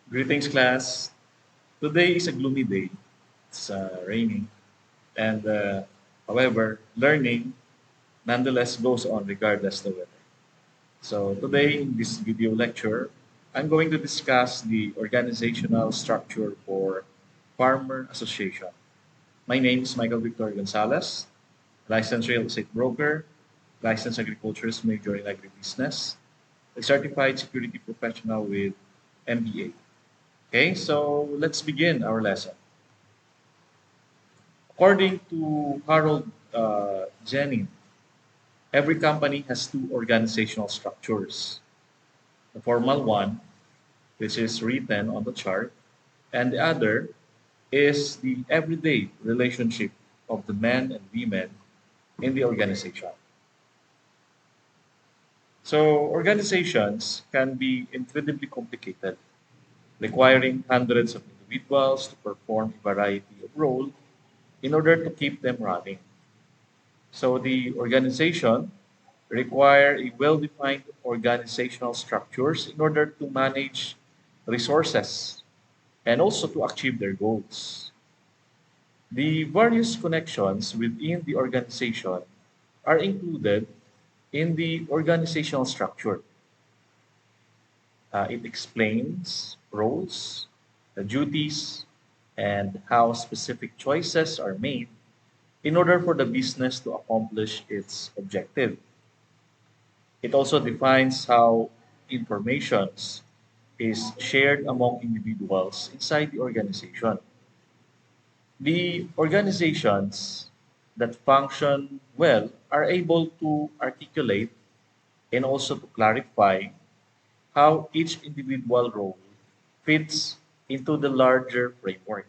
Greetings, class. Today is a gloomy day. It's raining, and however, learning nonetheless goes on regardless the weather. So today in this video lecture, I'm going to discuss the organizational structure for Farmer Association. My name is Michael Victor Gonzalez, licensed real estate broker, licensed agriculturist major in agribusiness, a certified security professional with MBA. Okay, so let's begin our lesson. According to Harold Jennings, every company has two organizational structures. The formal one, which is written on the chart, and the other is the everyday relationship of the men and women in the organization. So, organizations can be incredibly complicated, requiring hundreds of individuals to perform a variety of roles in order to keep them running. So the organization require a well-defined organizational structures in order to manage resources and also to achieve their goals. The various connections within the organization are included in the organizational structure. It explains roles, the duties, and how specific choices are made in order for the business to accomplish its objective. It also defines how information is shared among individuals inside the organization. The organizations that function well are able to articulate and also to clarify how each individual role fits into the larger framework.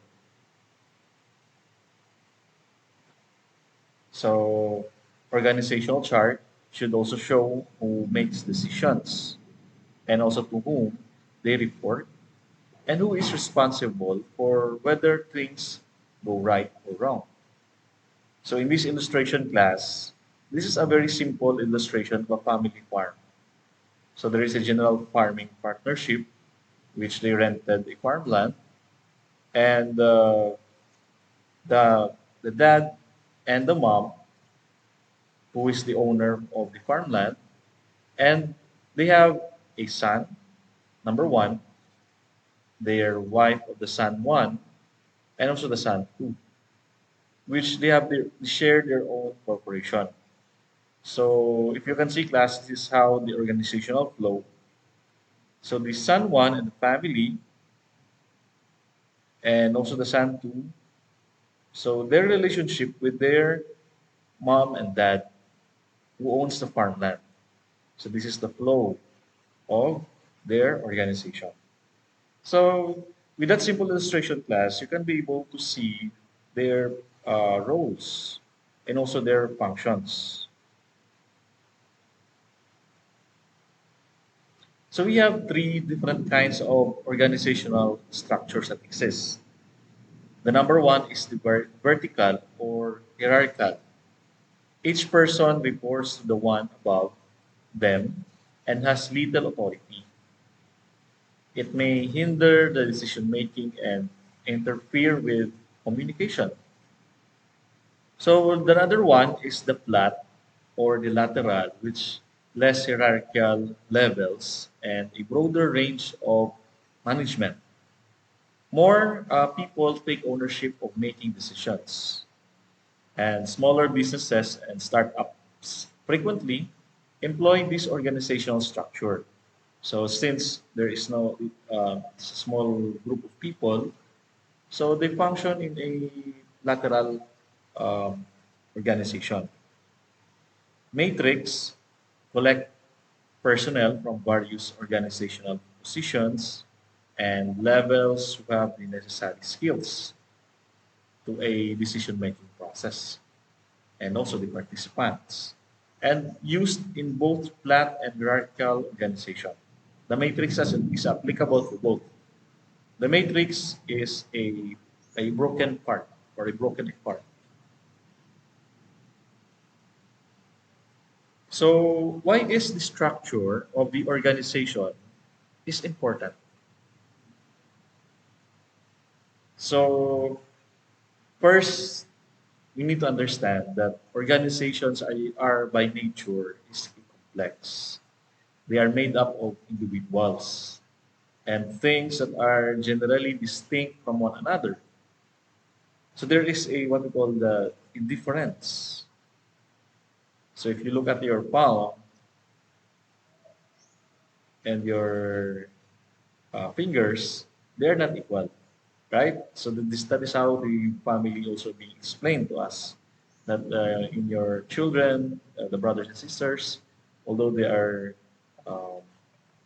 So, organizational chart should also show who makes decisions and also to whom they report and who is responsible for whether things go right or wrong. So in this illustration class, this is a very simple illustration of a family farm. So there is a general farming partnership which they rented a farmland, and the dad and the mom, who is the owner of the farmland, and they have a son, number one, their wife of the son one, and also the son two, which they share their own corporation. So if you can see class, this is how the organizational flow. So the son one and the family, and also the son two. So their relationship with their mom and dad, who owns the farmland. So this is the flow of their organization. So with that simple illustration class, you can be able to see their roles and also their functions. So we have three different kinds of organizational structures that exist. The number one is the vertical or hierarchical. Each person reports to the one above them and has little authority. It may hinder the decision making and interfere with communication. So the other one is the flat or the lateral, which less hierarchical levels and a broader range of management. More people take ownership of making decisions, and smaller businesses and startups frequently employ this organizational structure. So, since there is no small group of people, so they function in a lateral um, organization. Matrix collect personnel from various organizational positions and levels who have the necessary skills to a decision-making process, and also the participants, and used in both flat and hierarchical organization. The matrix is applicable to both. The matrix is a broken part or a broken part. So why is the structure of the organization is important? So first, you need to understand that organizations are by nature is complex. They are made up of individuals and things that are generally distinct from one another. So there is a what we call the indifference. So if you look at your palm and your fingers, they're not equal, right? So that is how the family also being explained to us that in your children, the brothers and sisters, although they are um,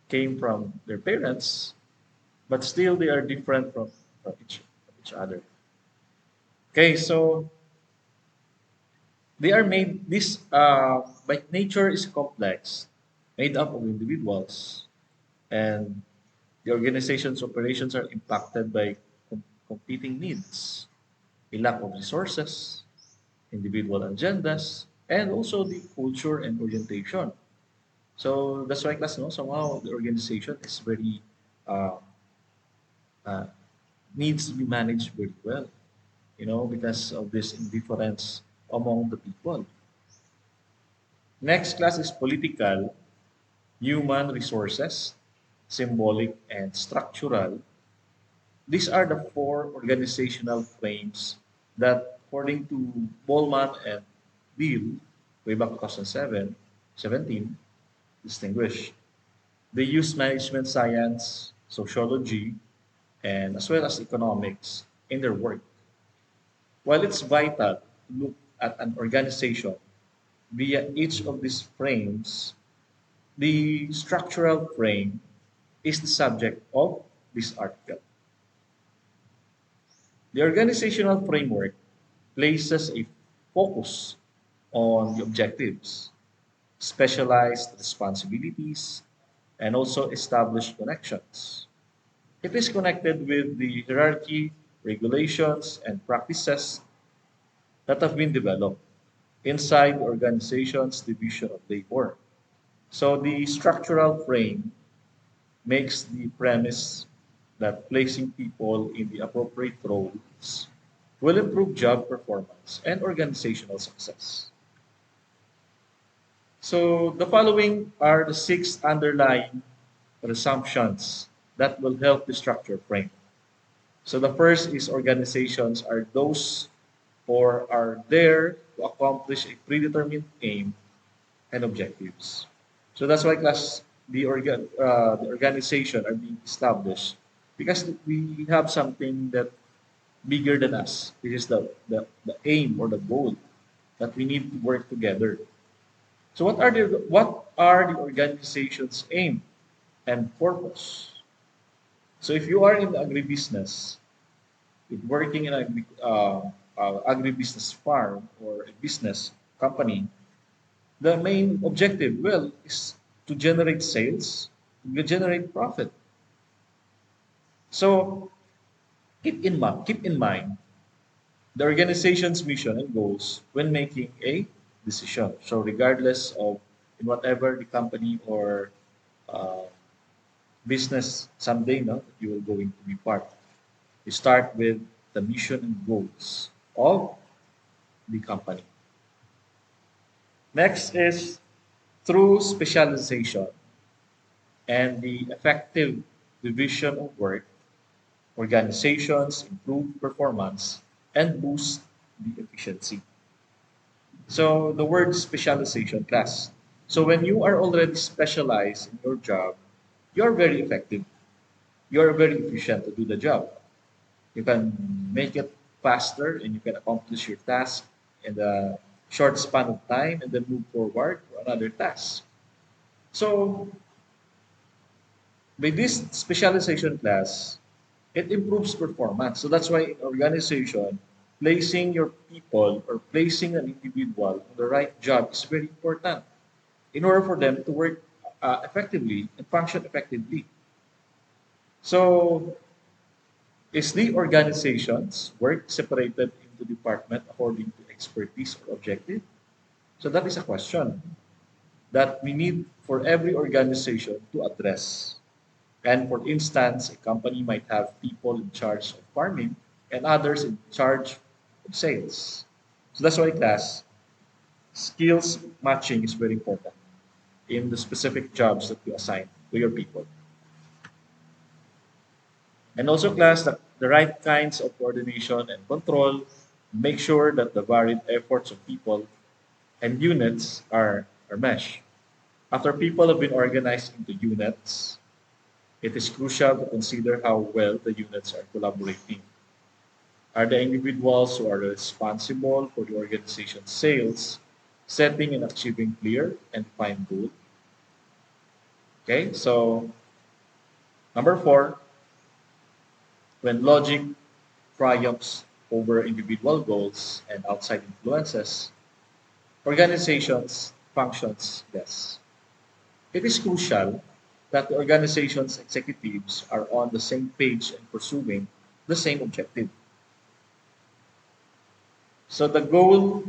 came from their parents, but still they are different from each other. Okay, so they are made this by nature is complex, made up of individuals, and the organization's operations are impacted by competing needs, a lack of resources, individual agendas, and also the culture and orientation. So that's why class, no, somehow the organization is very uh, uh, needs to be managed very well, because of this indifference among the people. Next class is political, human resources, symbolic, and structural. These are the four organizational frames that, according to Bowman and Beale, way back 2017, distinguish. They use management science, sociology, and as well as economics in their work. While it's vital to look at an organization via each of these frames, the structural frame is the subject of this article. The organizational framework places a focus on the objectives, specialized responsibilities, and also established connections. It is connected with the hierarchy, regulations, and practices that have been developed inside the organization's division of labor. So the structural frame makes the premise that placing people in the appropriate roles will improve job performance and organizational success. So the following are the six underlying assumptions that will help the structure frame. So the first is organizations are those or are there to accomplish a predetermined aim and objectives. So that's why class the organization are being established because we have something that bigger than us. This is the aim or the goal that we need to work together. So what are the organization's aim and purpose? So if you are in agribusiness, if working in an agribusiness farm or a business company, the main objective, well, is to generate sales, to generate profit. So keep in mind the organization's mission and goals when making a decision. So regardless of in whatever the company or uh, business someday, no, that you will going to be part. You start with the mission and goals of the company. Next is through specialization and the effective division of work, organizations improve performance and boost the efficiency. So the word specialization class. So when you are already specialized in your job, you're very effective. You're very efficient to do the job. You can make it faster and you can accomplish your task in a short span of time and then move forward to another task. So by this specialization class, it improves performance. So that's why in organization, placing your people or placing an individual on the right job is very important in order for them to work effectively and function effectively. So is the organization's work separated into department according to expertise or objective? So that is a question that we need for every organization to address. And for instance, a company might have people in charge of farming and others in charge of sales. So that's why, class, skills matching is very important in the specific jobs that you assign to your people. And also, class, the right kinds of coordination and control make sure that the varied efforts of people and units are meshed. After people have been organized into units, it is crucial to consider how well the units are collaborating. Are the individuals who are responsible for the organization's sales setting and achieving clear and defined goals? Okay, so number four, when logic triumphs over individual goals and outside influences, organizations functions best. It is crucial that the organization's executives are on the same page and pursuing the same objective. So the goal,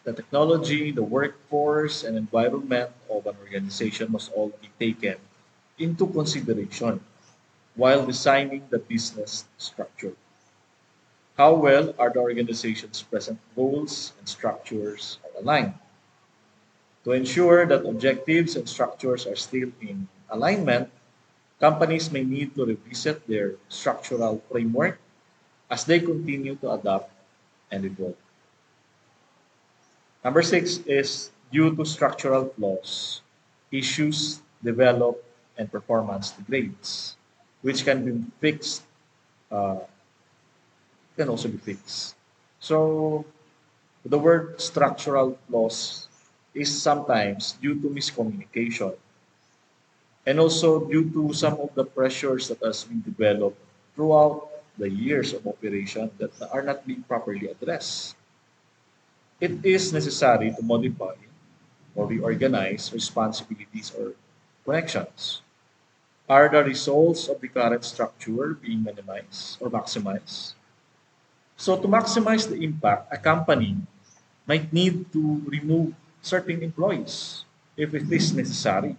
the technology, the workforce, and environment of an organization must all be taken into consideration while designing the business structure. How well are the organization's present goals and structures are aligned? To ensure that objectives and structures are still in alignment, companies may need to revisit their structural framework as they continue to adapt and evolve. Number six is due to structural flaws, issues develop and performance degrades, which can be fixed, uh, can also be fixed. So the word structural flaws is sometimes due to miscommunication and also due to some of the pressures that has been developed throughout the years of operation that are not being properly addressed. It is necessary to modify or reorganize responsibilities or connections. Are the results of the current structure being minimized or maximized? So, to maximize the impact, a company might need to remove certain employees if it is necessary,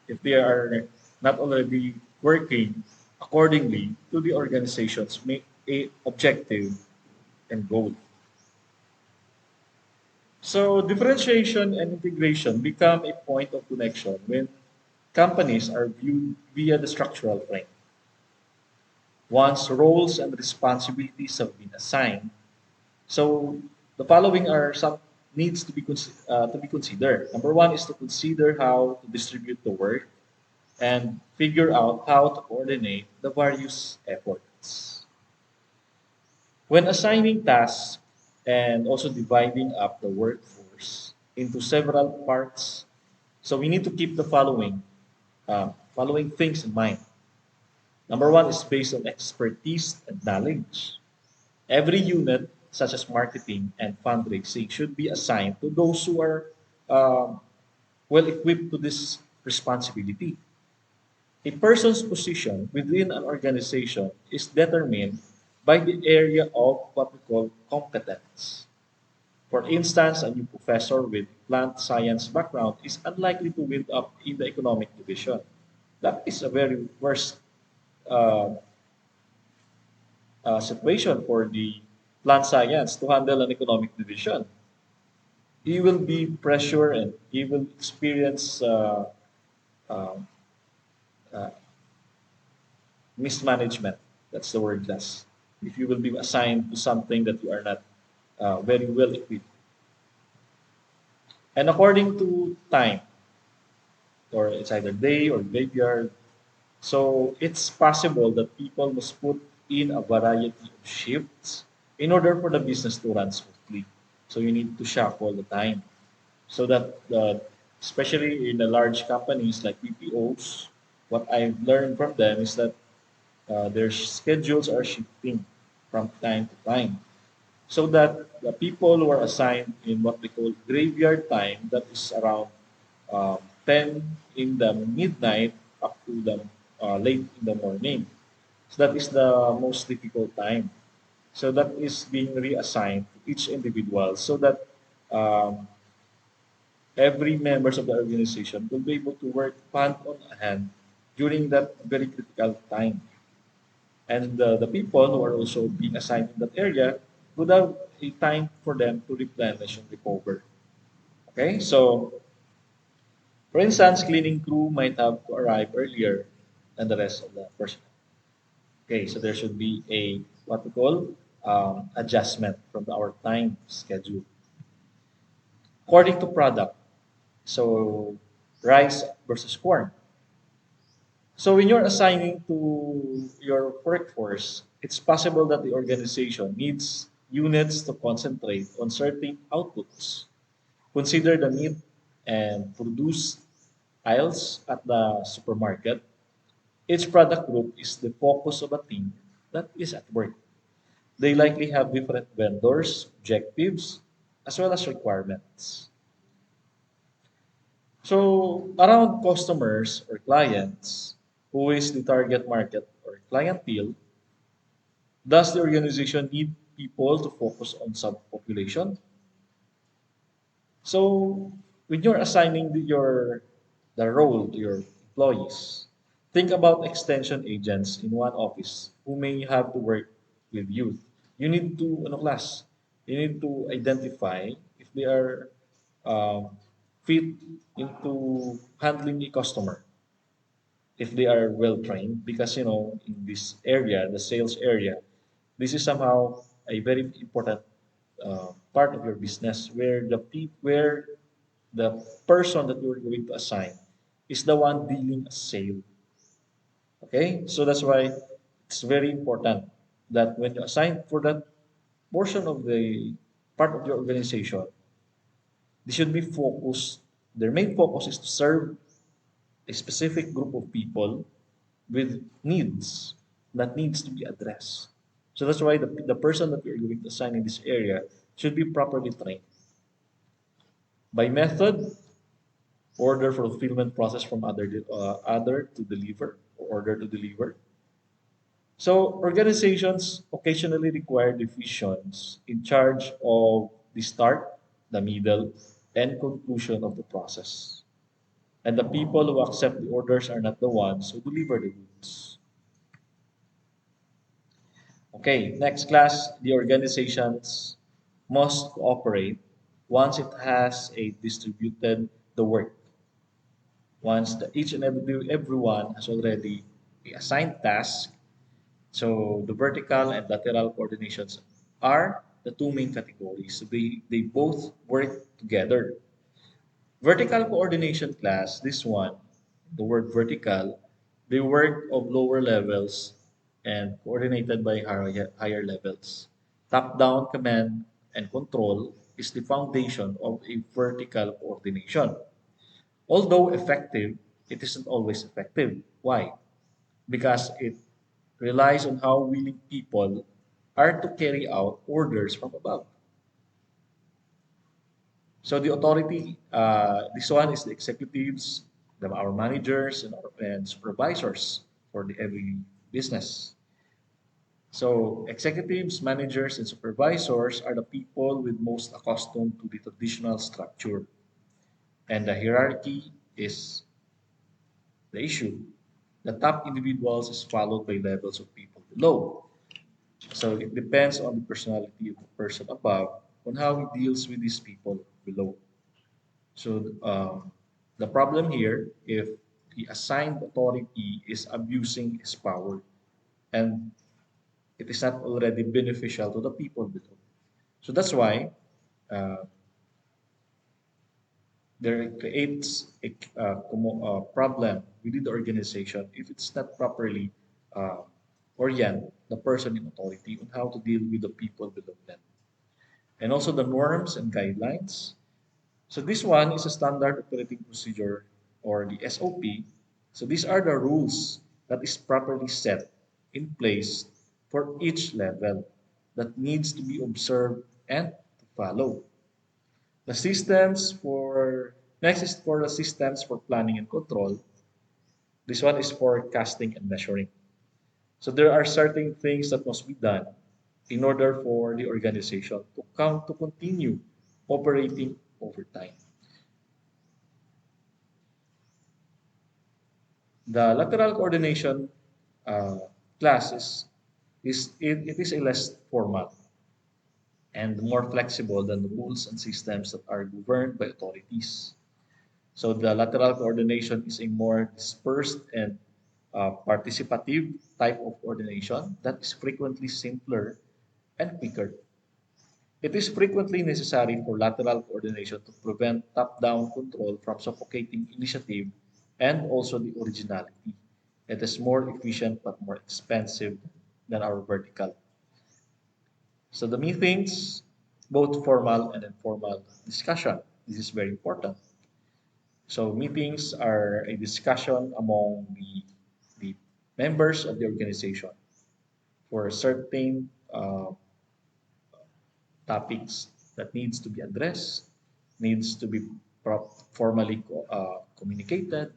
if they are not already working accordingly to the organization's objective and goal. So differentiation and integration become a point of connection when companies are viewed via the structural frame. Once roles and responsibilities have been assigned, so the following are some needs to be considered. Number one is to consider how to distribute the work and figure out how to coordinate the various efforts. When assigning tasks and also dividing up the workforce into several parts, so we need to keep the following things in mind. Number one is based on expertise and knowledge. Every unit, such as marketing and fundraising, should be assigned to those who are um, well equipped to this responsibility. A person's position within an organization is determined by the area of what we call competence. For instance, a new professor with plant science background is unlikely to wind up in the economic division. That is a very worst uh, situation for the plant science to handle an economic division. He will be pressure and he will experience uh, uh, mismanagement. That's the word less. If you will be assigned to something that you are not very well equipped. And according to time, or it's either day or graveyard, so it's possible that people must put in a variety of shifts in order for the business to run smoothly. So you need to shuffle the time so that especially in the large companies like BPOs, what I've learned from them is that their schedules are shifting from time to time so that the people who are assigned in what we call graveyard time, that is around 10 in the midnight up to the late in the morning. So that is the most difficult time. So that is being reassigned to each individual so that um, every members of the organization will be able to work hand on hand during that very critical time. And the people who are also being assigned in that area would have a time for them to replenish and recover. Okay, so for instance, cleaning crew might have to arrive earlier than the rest of the personnel. Okay, so there should be a what we call adjustment from our time schedule according to product. So rice versus corn. So when you're assigning to your workforce, it's possible that the organization needs units to concentrate on certain outputs. Consider the meat and produce aisles at the supermarket. Each product group is the focus of a team that is at work. They likely have different vendors, objectives, as well as requirements. So, around customers or clients, who is the target market or clientele, does the organization need people to focus on subpopulation? So, when you're assigning the role to your employees, think about extension agents in one office who may have to work with youth. You need to, class, you need to identify if they are um, fit into handling a customer, if they are well trained, because in this area, the sales area, this is somehow a very important part of your business where where the person that you're going to assign is the one dealing a sale. Okay, so that's why it's very important that when you assign for that portion of the part of your organization, they should be focused. Their main focus is to serve a specific group of people with needs that needs to be addressed. So that's why the person that you're going to assign in this area should be properly trained by method, order fulfillment process from other to deliver, or order to deliver. So organizations occasionally require divisions in charge of the start, the middle, and conclusion of the process. And the people who accept the orders are not the ones who deliver the goods. Okay, next class, the organizations must cooperate once it has a distributed the work. Once each and everyone has already a assigned task, so the vertical and lateral coordinations are the two main categories. So they both work together. Vertical coordination class, this one, the word vertical, they work of lower levels and coordinated by higher levels. Top-down command and control is the foundation of a vertical coordination. Although effective, it isn't always effective. Why? Because it relies on how willing people are to carry out orders from above. So the authority, this one is the executives, our managers, and supervisors for the every business. So executives, managers, and supervisors are the people with most accustomed to the traditional structure, and the hierarchy is the issue. The top individuals is followed by levels of people below. So it depends on the personality of the person above on how he deals with these people below. So the problem here, if the assigned authority is abusing his power and it is not already beneficial to the people below. So that's why uh, there creates a problem within the organization if it's not properly uh, orient the person in authority on how to deal with the people below them. And also the norms and guidelines. So this one is a standard operating procedure or the SOP. So these are the rules that is properly set in place for each level that needs to be observed and to follow. The systems for next is for the systems for planning and control. This one is forecasting and measuring. So there are certain things that must be done in order for the organization to continue operating over time. The lateral coordination uh, class is it is a less formal and more flexible than the rules and systems that are governed by authorities. So the lateral coordination is a more dispersed and participative type of coordination that is frequently simpler and quicker. It is frequently necessary for lateral coordination to prevent top-down control from suffocating initiative and also the originality. It is more efficient but more expensive than our vertical. So the meetings, both formal and informal discussion. This is very important. So meetings are a discussion among the members of the organization for certain topics that needs to be addressed, needs to be formally communicated,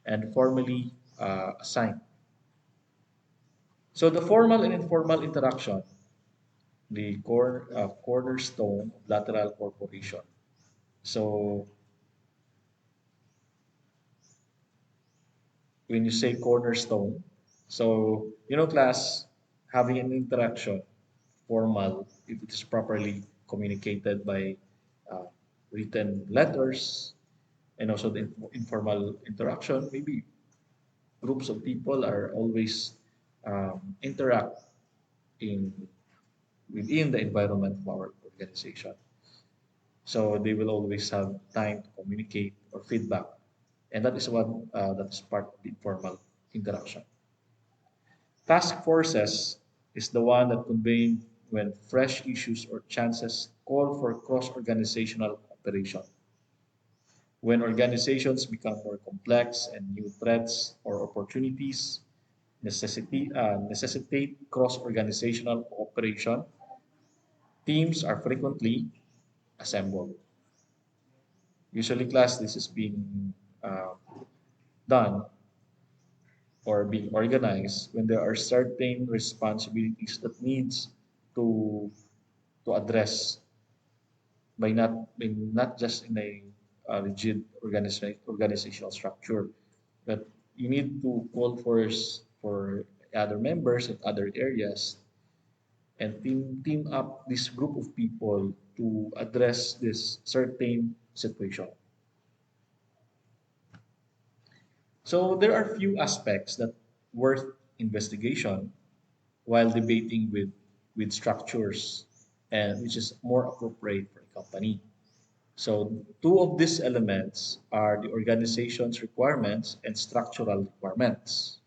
and formally assigned. So the formal and informal interaction, the cornerstone of lateral corporation. So when you say cornerstone, so class, having an interaction, formal, if it is properly communicated by uh, written letters, and also the informal interaction, maybe groups of people are always interact in within the environment of our organization. So they will always have time to communicate or feedback, and that is what that is part of the informal interaction. Task forces is the one that convene when fresh issues or chances call for cross-organizational cooperation. When organizations become more complex and new threats or opportunities necessitate cross-organizational cooperation, teams are frequently assembled. Usually, class, this is being uh, done or being organized when there are certain responsibilities that needs to to address by not just in a rigid organizational structure, but you need to call for other members in other areas and team up this group of people to address this certain situation. So there are few aspects that worth investigation while debating with structures and which is more appropriate for a company. So two of these elements are the organization's requirements and structural requirements.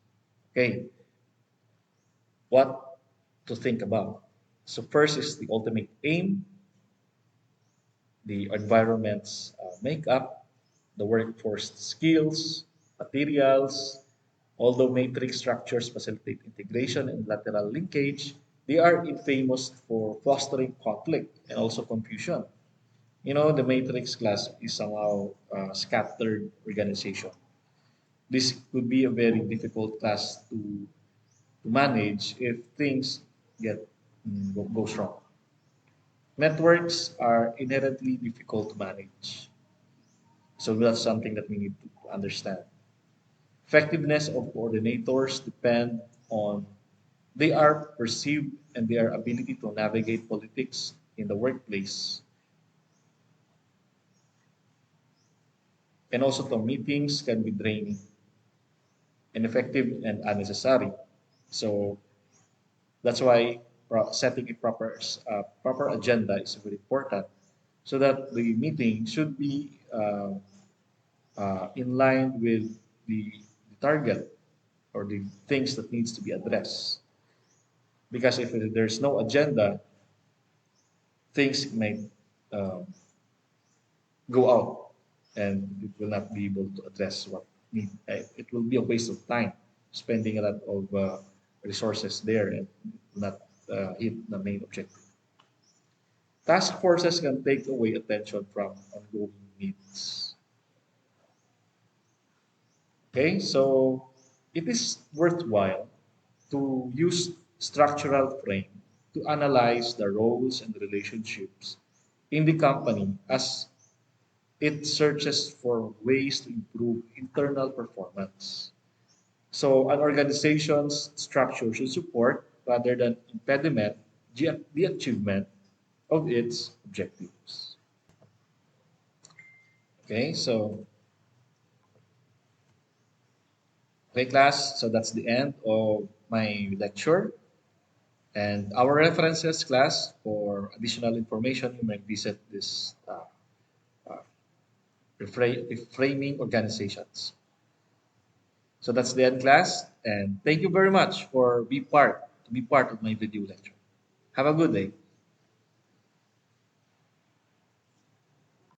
Okay, what to think about? So first is the ultimate aim, the environment's makeup, the workforce skills, materials. Although matrix structures facilitate integration and lateral linkage, they are infamous for fostering conflict and also confusion. The matrix class is somehow scattered organization. This could be a very difficult class to manage if things get goes wrong. Networks are inherently difficult to manage. So that's something that we need to understand. Effectiveness of coordinators depend on they are perceived and their ability to navigate politics in the workplace. And also the meetings can be draining, ineffective and unnecessary. So that's why setting a proper agenda is very important, so that the meeting should be in line with the target or the things that needs to be addressed. Because if there's no agenda, things may um, go out and it will not be able to address what need. It will be a waste of time spending a lot of resources there and not hit the main objective. Task forces can take away attention from ongoing needs. Okay, so it is worthwhile to use structural frame to analyze the roles and relationships in the company as it searches for ways to improve internal performance. So an organization's structure should support rather than impediment the achievement of its objectives. Okay, so okay, class. So that's the end of my lecture. And our references, class, for additional information, you may visit this uh, reframing organizations. So that's the end, class. And thank you very much for be part to be part of my video lecture. Have a good day.